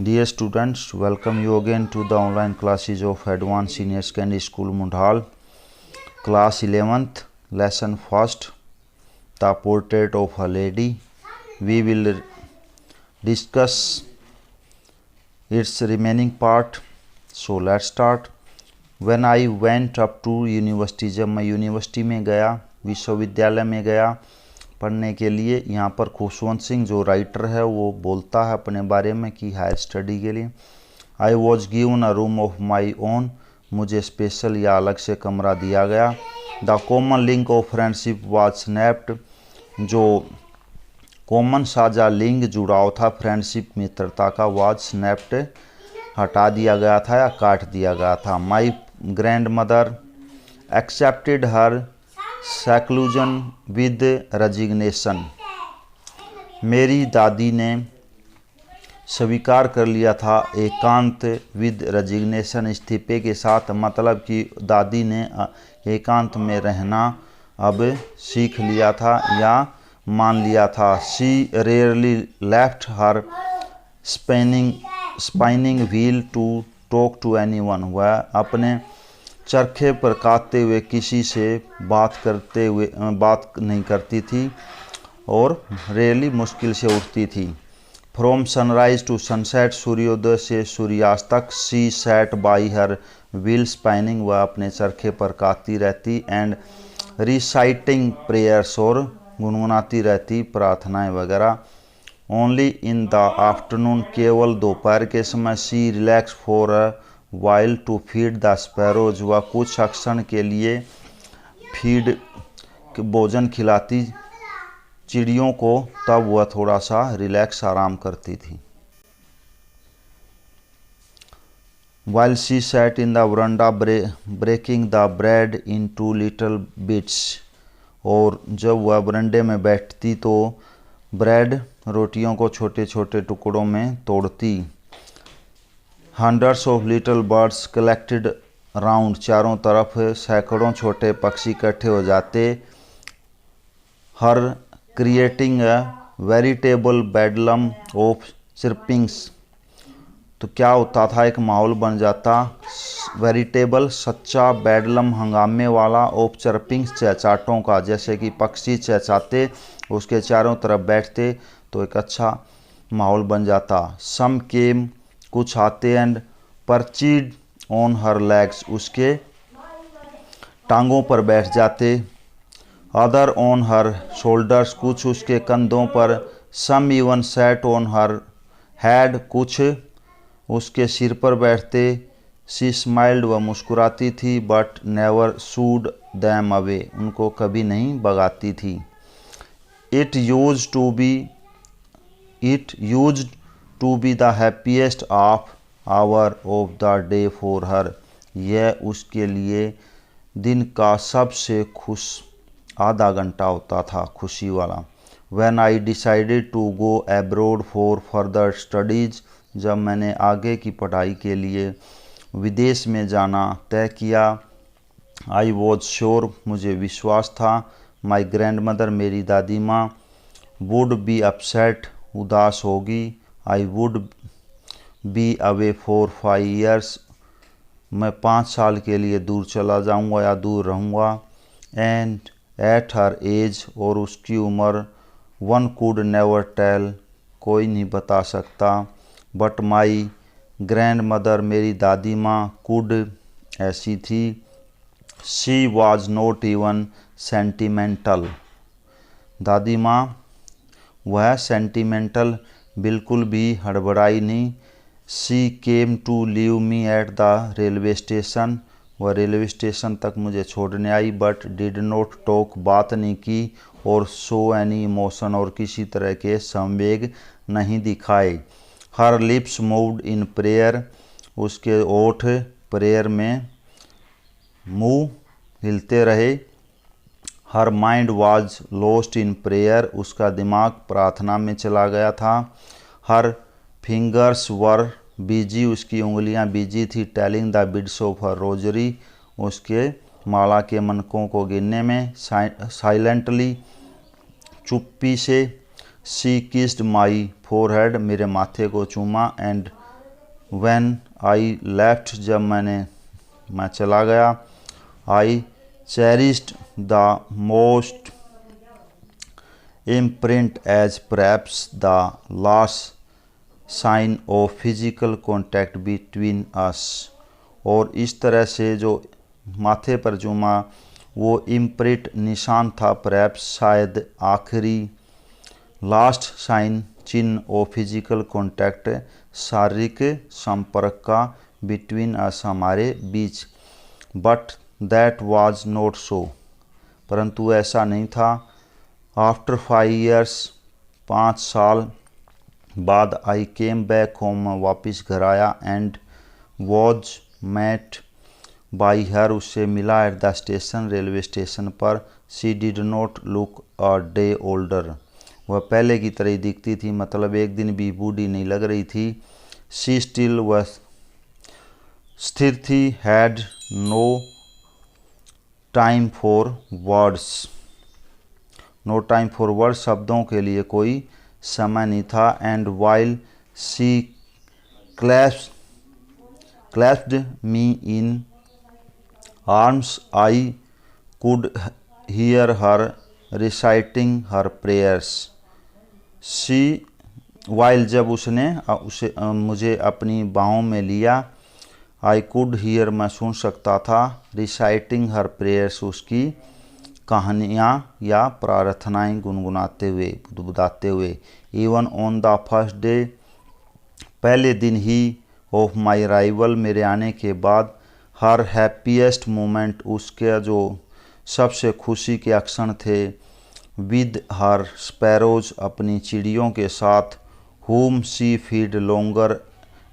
Dear students, welcome you again to the online classes of Advanced Senior Secondary School Mundhal, Class 11th, Lesson 1st, The Portrait of a Lady. We will discuss its remaining part. So let's start. When I went up to university, जब मैं university में गया, विश्वविद्यालय में गया पढ़ने के लिए, यहाँ पर खुशवंत सिंह जो राइटर है वो बोलता है अपने बारे में कि हायर स्टडी के लिए I was given a room of my own, मुझे स्पेशल या अलग से कमरा दिया गया। The common link of friendship was snapped, जो कॉमन साझा लिंक जुड़ाव था फ्रेंडशिप मित्रता का, वाज स्नैप्ड हटा दिया गया था या काट दिया गया था। My grand mother accepted her seclusion with resignation, मेरी दादी ने स्वीकार कर लिया था एकांत विद रेजिग्नेशन, इस्तीफे के साथ, मतलब कि दादी ने एकांत में रहना अब सीख लिया था या मान लिया था। She rarely left her spinning wheel to talk to anyone, वह अपने चरखे पर काटते हुए किसी से बात नहीं करती थी और रेयरली मुश्किल से उठती थी। फ्रॉम सनराइज टू सनसेट, सूर्योदय से सूर्यास्त तक, she set by her wheel spinning, वह अपने चरखे पर काटती रहती, एंड रिसाइटिंग प्रेयर्स, और गुनगुनाती रहती प्रार्थनाएं वगैरह। ओनली इन द आफ्टरनून, केवल दोपहर के समय, she relax for a while to feed the sparrows, वह कुछ क्षण के लिए भोजन खिलाती चिड़ियों को, तब वह थोड़ा सा रिलैक्स आराम करती थी। While she sat in the veranda breaking the bread into little bits, और जब वह वरंडे में बैठती तो ब्रेड रोटियों को छोटे छोटे टुकड़ों में तोड़ती। Hundreds of little birds collected round, चारों तरफ सैकड़ों छोटे पक्षी इकट्ठे हो जाते। हर क्रिएटिंग अ वेरिटेबल बेडलम ऑफ चिरपिंग्स, तो क्या होता था, एक माहौल बन जाता, वेरिटेबल सच्चा, बेडलम हंगामे वाला, ऑफ चिरपिंग्स चहचाहटों का, जैसे कि पक्षी चहचाते उसके चारों तरफ बैठते तो एक अच्छा माहौल बन जाता। सम केम, कुछ आते, एंड परचीड ऑन हर लेग्स, उसके टांगों पर बैठ जाते। अदर ऑन हर शोल्डर्स, कुछ उसके कंधों पर। Some even set on her head, कुछ उसके सिर पर बैठते। शी स्माइल्ड, वह मुस्कुराती थी, but never shooed them away, उनको कभी नहीं भगाती थी। It used to be the happiest of hour of the day for her, यह उसके लिए दिन का सबसे खुश आधा घंटा होता था, खुशी वाला। When I decided to go abroad for further studies, जब मैंने आगे की पढ़ाई के लिए विदेश में जाना तय किया। आई वॉज श्योर, मुझे विश्वास था। माई ग्रैंड मदर, मेरी दादी माँ, वुड बी अपसेट, उदास होगी। I would be away for 5 years, मैं 5 साल के लिए दूर चला जाऊंगा या दूर रहूँगा। एंड एट हर एज, और उसकी उम्र, वन कुड नेवर टेल, कोई नहीं बता सकता। बट माई ग्रैंड मदर, मेरी दादी माँ, कुड, ऐसी थी। She was not even sentimental, दादी माँ वह सेंटिमेंटल बिल्कुल भी हड़बड़ाई नहीं। She came to leave me at the railway station, वह रेलवे स्टेशन तक मुझे छोड़ने आई, बट डिड नॉट टॉक, बात नहीं की, और शो एनी इमोशन, और किसी तरह के संवेग नहीं दिखाए। हर लिप्स मूव्ड इन प्रेयर, उसके ओठ प्रेयर में मुंह हिलते रहे। Her mind was lost in prayer, उसका दिमाग प्रार्थना में चला गया था। हर फिंगर्स वर बिजी, उसकी उंगलियां बिजी थी। Telling the beads of her rosary, उसके माला के मनकों को गिनने में। साइलेंटली, चुप्पी से। शी किस्ड माई फोरहेड, मेरे माथे को चूमा। एंड व्हेन आई लेफ्ट, जब मैं चला गया। I cherished the most imprint as perhaps the last sign of physical contact between us। और इस तरह से जो माथे पर चूमा वो इम्प्रिंट निशान था, perhaps शायद आखिरी, लास्ट साइन चिन्ह ऑफ फिजिकल कॉन्टैक्ट शारीरिक संपर्क का, बिटवीन अस हमारे बीच। But that was not so, परंतु ऐसा नहीं था। आफ्टर 5 years, 5 साल बाद, आई केम बैक होम, मैं वापस घर आया। And was met by her, उससे मिला at the station, railway station पर। She did not look a day older, वह पहले की तरह ही दिखती थी, मतलब एक दिन भी बूढ़ी नहीं लग रही थी। शी स्टिल, वह स्थिर थी। Had no time for words, no time for word, शब्दों के लिए कोई समय नहीं था। And while she clasped me in arms, I could hear her reciting her prayers. She while, जब उसने मुझे अपनी बाहों में लिया। आई कुड हियर, मैं सुन सकता था। रिसाइटिंग हर प्रेयर्स, उसकी कहानियाँ या प्रार्थनाएं गुनगुनाते हुए, बुदबुदाते हुए। Even on the first day, पहले दिन ही, ऑफ माई अराइवल, मेरे आने के बाद। हर हैप्पीएस्ट मोमेंट, उसके जो सबसे खुशी के क्षण थे। विद हर स्पैरोज, अपनी चिड़ियों के साथ। whom she feed longer,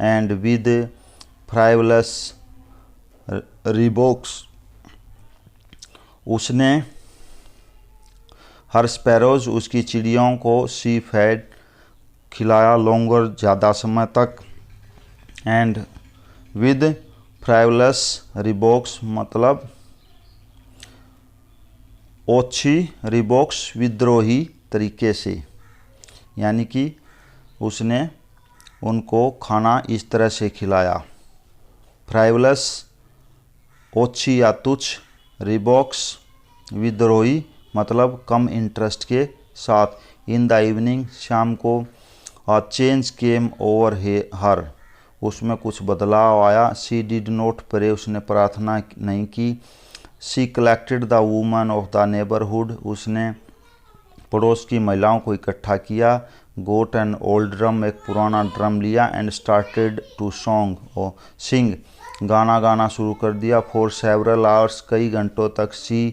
and with frivolous rebukes, उसने हर स्पैरोज, उसकी चिड़ियों को, सी फैड, खिलाया, लोंगर, ज़्यादा समय तक। एंड विद फ्राइवलस रिबोक्स, मतलब ओछी, रिबोक्स विद्रोही तरीके से, यानी कि उसने उनको खाना इस तरह से खिलाया। फ्राइवलस ओछी या तुच्छ, रिबोक्स विद्रोही, मतलब कम इंटरेस्ट के साथ। इन द इवनिंग, शाम को। अ चेंज केम ओवर हर, उसमें कुछ बदलाव आया। शी डिड नॉट प्रे, उसने प्रार्थना नहीं की। She collected the woman of the neighbourhood, उसने पड़ोस की महिलाओं को इकट्ठा किया। गोट एन ओल्ड ड्रम, एक पुराना ड्रम लिया। एंड स्टार्टेड टू सिंग, गाना गाना शुरू कर दिया। फॉर सेवरल आवर्स, कई घंटों तक। शी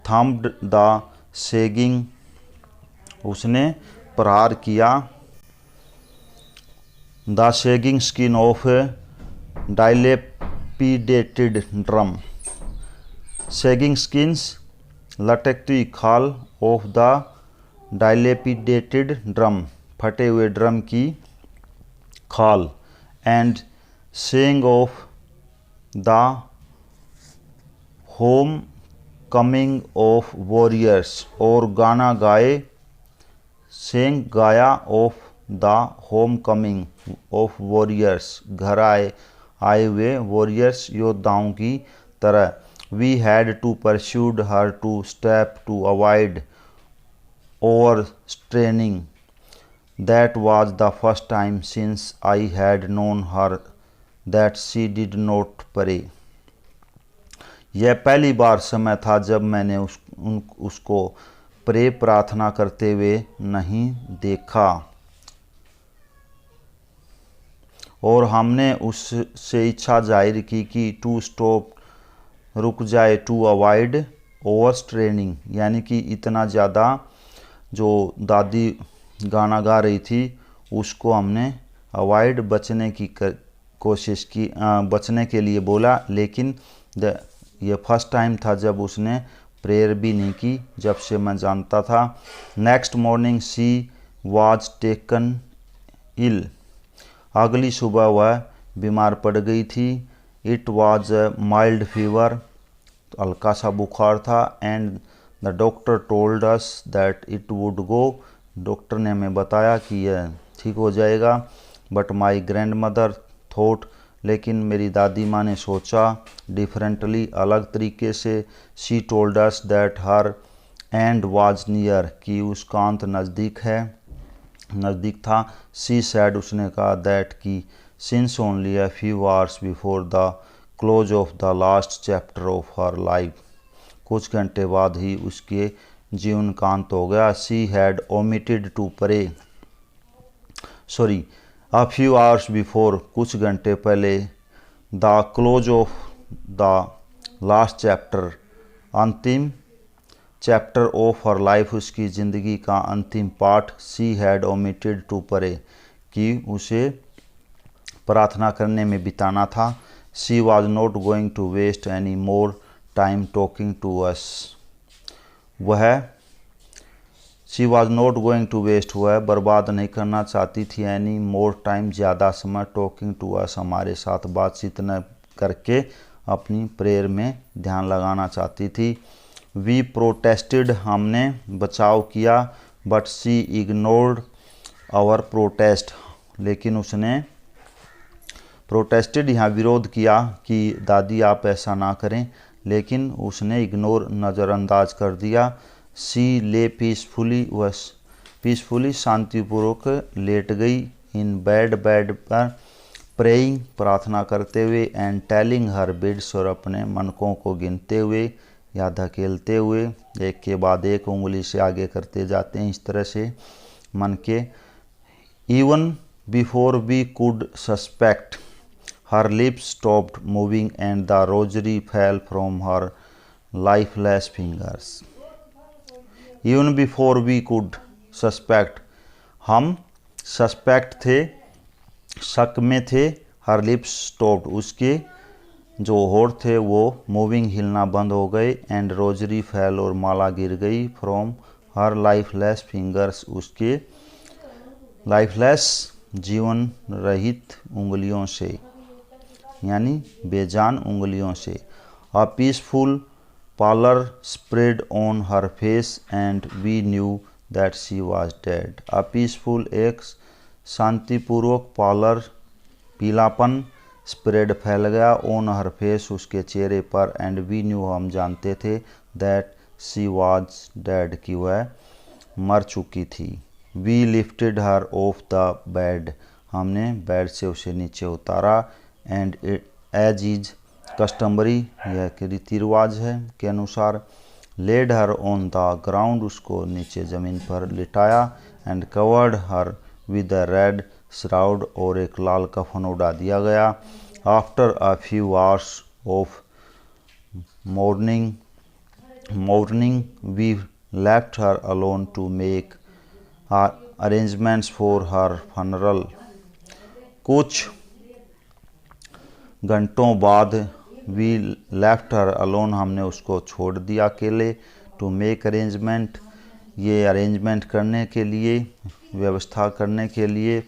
थम्प्ड द सेगिंग, उसने प्रहार किया। The sagging skin of dilapidated drum, sagging skins, लटकती खाल, ऑफ द डाइलेपिडेटेड ड्रम, फटे हुए ड्रम की खाल। And sang of the homecoming of warriors, और गाना गाए, सेंग गाया, of the homecoming of warriors, घर आए हुए वॉरियर्स, योद्धाओं की तरह। We had to persuade her to step to avoid overstraining, that was the first time since I had known her that she did not pray. यह पहली बार समय था जब मैंने उसको प्रे, प्रार्थना करते हुए नहीं देखा। और हमने उससे इच्छा जाहिर की कि टू स्टॉप, रुक जाए, टू अवॉइड ओवर स्ट्रेनिंग, यानी कि इतना ज़्यादा जो दादी गाना गा रही थी उसको हमने अवॉइड, बचने की कोशिश की, बचने के लिए बोला। लेकिन ये फर्स्ट टाइम था जब उसने प्रेयर भी नहीं की, जब से मैं जानता था। Next morning she was taken ill, अगली सुबह वह बीमार पड़ गई थी। इट वाज माइल्ड फीवर, हल्का सा बुखार था। And the doctor told us that it would go, doctor ने हमें बताया कि यह ठीक हो जाएगा। But my grand mother thought, लेकिन मेरी दादी माँ ने सोचा डिफरेंटली, अलग तरीके से। She told us that her and was near, कि उसका अंत नज़दीक था। शी सैड, उसने कहा, दैट कि since only a few hours before the close of the last chapter of her life, कुछ घंटे बाद ही उसके जीवन का अंत हो गया। She had omitted to pray, a few hours before, कुछ घंटे पहले, the close of the last chapter, अंतिम चैप्टर ऑफ हर लाइफ, उसकी ज़िंदगी का अंतिम part. She had omitted to pray, कि उसे प्रार्थना करने में बिताना था। She was not going to waste any more time talking to us, she was not going to waste, वह बर्बाद नहीं करना चाहती थी एनी मोर टाइम, ज़्यादा समय, टॉकिंग टू अस, हमारे साथ बातचीत न करके अपनी प्रेयर में ध्यान लगाना चाहती थी। वी प्रोटेस्टेड, हमने बचाव किया, but she ignored our protest, लेकिन उसने प्रोटेस्टेड यहाँ विरोध किया कि दादी आप ऐसा ना करें, लेकिन उसने इग्नोर, नज़रअंदाज कर दिया। सी ले पीसफुली, शांतिपूर्वक लेट गई। इन बेड पर, प्रेइंग, प्रार्थना करते हुए, एंड टेलिंग हर बिड्स, और अपने मनकों को गिनते हुए या धकेलते हुए, एक के बाद एक उंगली से आगे करते जाते हैं इस तरह से मन के। Even before we could suspect, her lips stopped moving and the rosary fell from her lifeless fingers. Even before we could suspect, हम सस्पेक्ट थे, शक में थे। हर लिप्स स्टॉप्ड, उसके जो होठ थे वो मूविंग, हिलना बंद हो गए। एंड रोजरी फैल, और माला गिर गई। फ्रॉम हर लाइफलेस फिंगर्स, उसके लाइफलेस, जीवन रहित उंगलियों से, यानी बेजान उंगलियों से। A peaceful pallor spread on her face and we knew that she was dead. A peaceful, एक शांतिपूर्वक, pallor, पीलापन, spread, फैल गया, on her face, उसके चेहरे पर, and we knew, हम जानते थे, that she was dead, कि वह मर चुकी थी। We lifted her off the bed, हमने बेड से उसे नीचे उतारा। and as is कस्टमरी, यह रीति रिवाज है के अनुसार, laid her on the ground, उसको नीचे ज़मीन पर लिटाया। And covered her with a red shroud, और एक लाल कफन उड़ा दिया गया। After a few hours of morning we left her alone to make arrangements for her funeral, कुछ घंटों बाद वी लेफ्ट हर अलोन, हमने उसको छोड़ दिया अकेले। टू मेक अरेंजमेंट, ये अरेंजमेंट करने के लिए, व्यवस्था करने के लिए।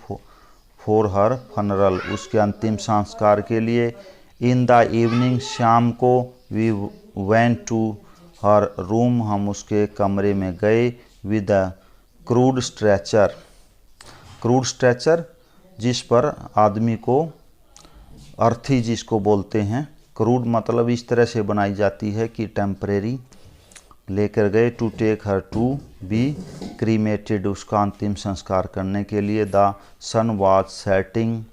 फॉर हर फनरल, उसके अंतिम संस्कार के लिए। इन द इवनिंग, शाम को। We went to her room, हम उसके कमरे में गए। विद अ क्रूड स्ट्रेचर, जिस पर आदमी को, अर्थी जिसको बोलते हैं, क्रूड मतलब इस तरह से बनाई जाती है कि टेम्परेरी, लेकर गए। To take her to be cremated, उसका अंतिम संस्कार करने के लिए। The sun was setting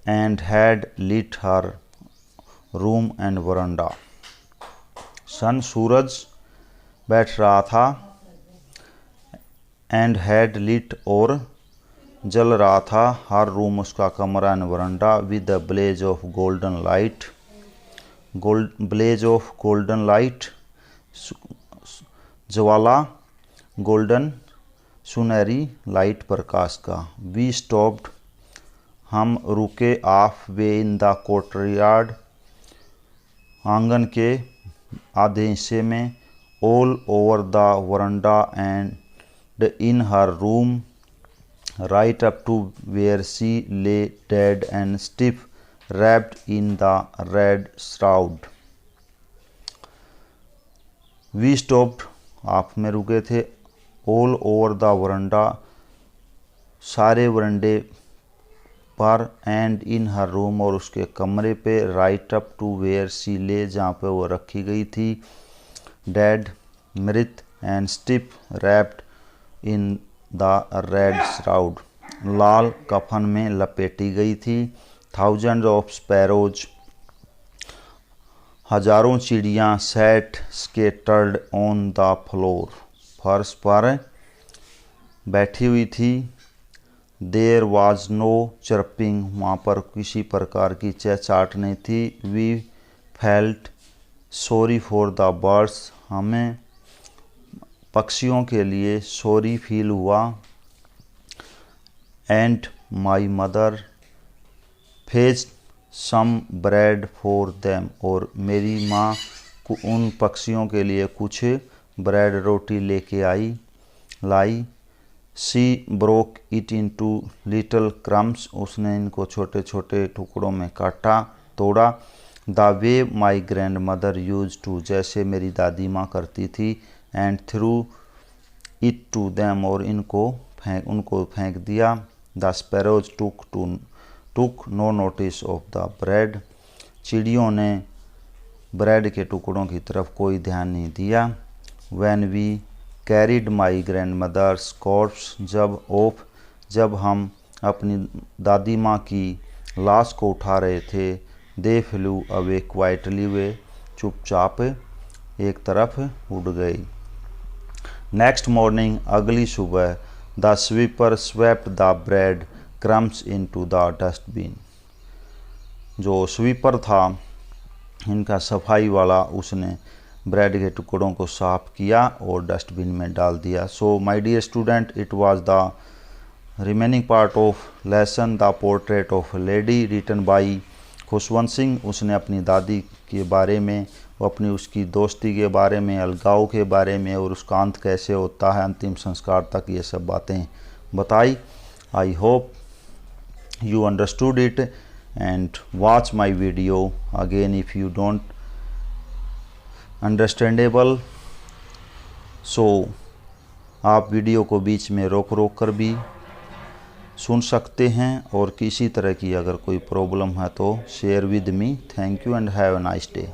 and had lit her room and veranda, sun, सूरज बैठ रहा था। एंड हैड लिट, और जल रहा था, हर रूम, उसका कमरा, and veranda. With the blaze of golden light, blaze of golden light, ज्वाला, गोल्डन, सुनहरी लाइट, प्रकाश का। वी स्टॉप्ड, हम रुके। Halfway in the courtyard, आंगन के आधे हिस्से में। All over the veranda and in her room, right up to where she lay dead and stiff, wrapped in the red shroud. We stopped, आप में रुके थे। all over the veranda, सारे वरंडे पर एंड इन हर रूम और उसके कमरे पे, right up to where she lay जहाँ पे वो रखी गई थी, डेड मृत, and stiff wrapped in the red shroud, लाल कफन में लपेटी गई थी, थाउजेंड ऑफ स्पैरोज, हजारों चिड़ियाँ, sat scattered on the floor, फर्श पर बैठी हुई थी, देयर वाज नो चर्पिंग, वहाँ पर किसी प्रकार की चहचहाट नहीं थी, we felt sorry for the birds, हमें पक्षियों के लिए सॉरी फील हुआ, and my mother fetched some bread for them, और मेरी माँ उन पक्षियों के लिए कुछ ब्रेड रोटी लेके लाई, she broke it into little crumbs, उसने इनको छोटे छोटे टुकड़ों में काटा तोड़ा, the way my grandmother use to, जैसे मेरी दादी माँ करती थी, and threw it to them, और उनको फेंक दिया, the sparrows took no notice of the bread, चिड़ियों ने ब्रेड के टुकड़ों की तरफ कोई ध्यान नहीं दिया, when we carried my grandmother's corpse, जब हम अपनी दादी माँ की लाश को उठा रहे थे, दे फ्लू अवे क्वाइटली, वे चुपचाप एक तरफ उड़ गई। नेक्स्ट मॉर्निंग, अगली सुबह, the sweeper swept the bread crumbs into the dustbin, जो स्वीपर था इनका सफाई वाला, उसने ब्रेड के टुकड़ों को साफ किया और डस्टबिन में डाल दिया। So my dear student, it was the remaining part of lesson the portrait of lady written by Khushwant Singh. उसने अपनी दादी के बारे में, उसकी दोस्ती के बारे में, अलगाव के बारे में, और उसका अंत कैसे होता है अंतिम संस्कार तक, ये सब बातें बताई। I hope you understood it, and watch my video again if you don't understandable, so आप वीडियो को बीच में रोक कर भी सुन सकते हैं, और किसी तरह की अगर कोई प्रॉब्लम है तो share with me. Thank you and have a nice day.